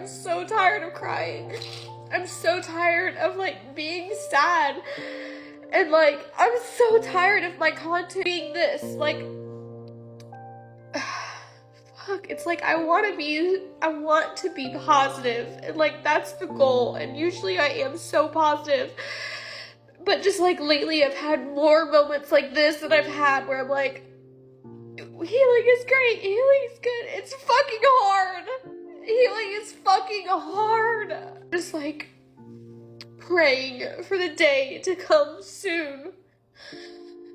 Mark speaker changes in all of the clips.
Speaker 1: I'm so tired of crying. I'm so tired of like being sad. And like, I'm so tired of my content being this. Like, fuck, it's like I want to be positive. And like, that's the goal. And usually I am so positive. But just like lately I've had more moments like this that I've had where I'm like, healing is great, healing is good, it's fucking hard. Healing is fucking hard. Just like praying for the day to come soon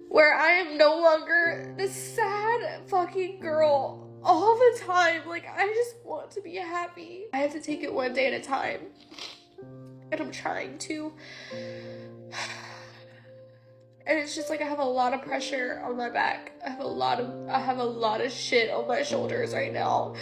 Speaker 1: where I am no longer this sad fucking girl all the time. Like, I just want to be happy. I have to take it one day at a time. And I'm trying to. And it's just like I have a lot of pressure on my back. I have a lot of shit on my shoulders right now.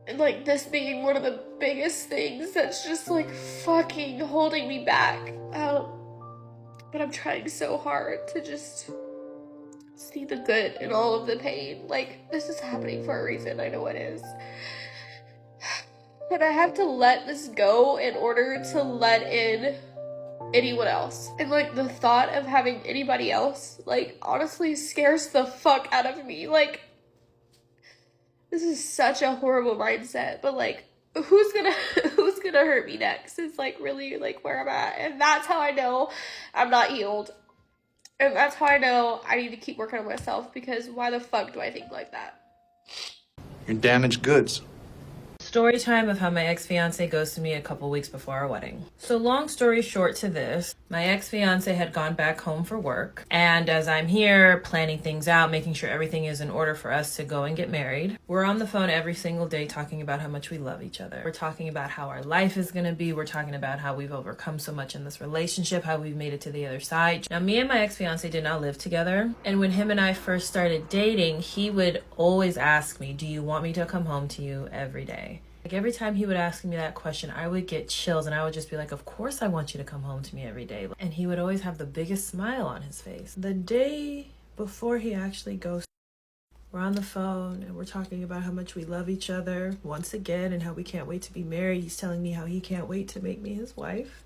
Speaker 1: And like this being one of the biggest things that's just like fucking holding me back. But I'm trying so hard to just see the good in all of the pain. Like, this is happening for a reason. I know it is. But I have to let this go in order to let in anyone else. And like the thought of having anybody else, like, honestly scares the fuck out of me. Like, this is such a horrible mindset, but like, who's gonna hurt me next is like really like where I'm at. And that's how I know I'm not healed. And that's how I know I need to keep working on myself, because why the fuck do I think like that?
Speaker 2: You're damaged goods.
Speaker 3: Story time of how my ex-fiance ghosted me a couple weeks before our wedding. So long story short to this, my ex-fiance had gone back home for work. And as I'm here planning things out, making sure everything is in order for us to go and get married, we're on the phone every single day talking about how much we love each other. We're talking about how our life is going to be. We're talking about how we've overcome so much in this relationship, how we've made it to the other side. Now, me and my ex-fiance did not live together. And when him and I first started dating, he would always ask me, do you want me to come home to you every day? Like, every time he would ask me that question, I would get chills, and I would just be like, of course I want you to come home to me every day. And he would always have the biggest smile on his face. The day before he actually goes, we're on the phone and we're talking about how much we love each other once again and how we can't wait to be married. He's telling me how he can't wait to make me his wife.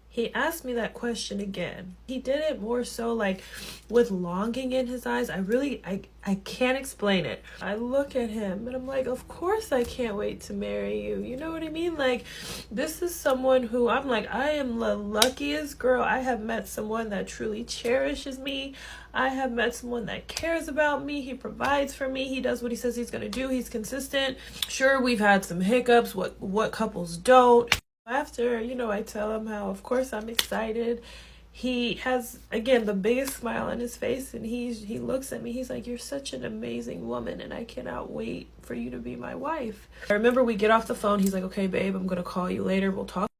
Speaker 3: He asked me that question again. He did it more so like with longing in his eyes. I can't explain it. I look at him and I'm like, of course I can't wait to marry you. You know what I mean? Like, this is someone who I'm like, I am the luckiest girl. I have met someone that truly cherishes me. I have met someone that cares about me. He provides for me. He does what he says he's going to do. He's consistent. Sure, we've had some hiccups, what couples don't. After, I tell him how, of course, I'm excited. He has, again, the biggest smile on his face, and he looks at me. He's like, you're such an amazing woman, and I cannot wait for you to be my wife. I remember we get off the phone. He's like, okay, babe, I'm going to call you later. We'll talk.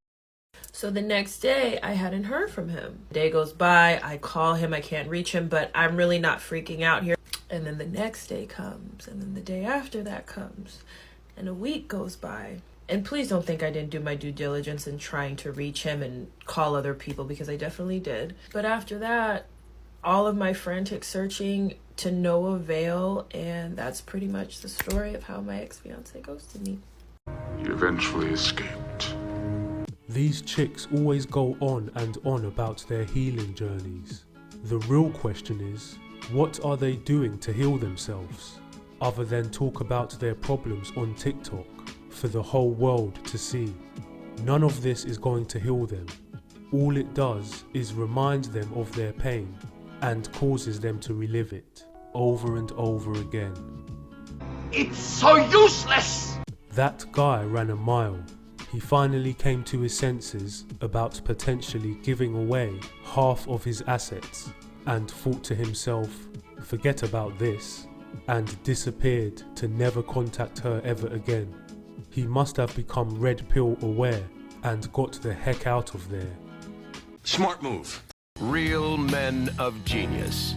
Speaker 3: So the next day, I hadn't heard from him. The day goes by. I call him. I can't reach him, but I'm really not freaking out here. And then the next day comes, and then the day after that comes, and a week goes by. And please don't think I didn't do my due diligence in trying to reach him and call other people, because I definitely did. But after that, all of my frantic searching to no avail, and that's pretty much the story of how my ex-fiance ghosted me.
Speaker 4: He eventually escaped.
Speaker 5: These chicks always go on and on about their healing journeys. The real question is, what are they doing to heal themselves, other than talk about their problems on TikTok for the whole world to see? None of this is going to heal them. All it does is remind them of their pain and causes them to relive it over and over again.
Speaker 6: It's so useless!
Speaker 5: That guy ran a mile. He finally came to his senses about potentially giving away half of his assets and thought to himself, forget about this, and disappeared to never contact her ever again. He must have become red pill aware and got the heck out of there.
Speaker 7: Smart move. Real men of genius.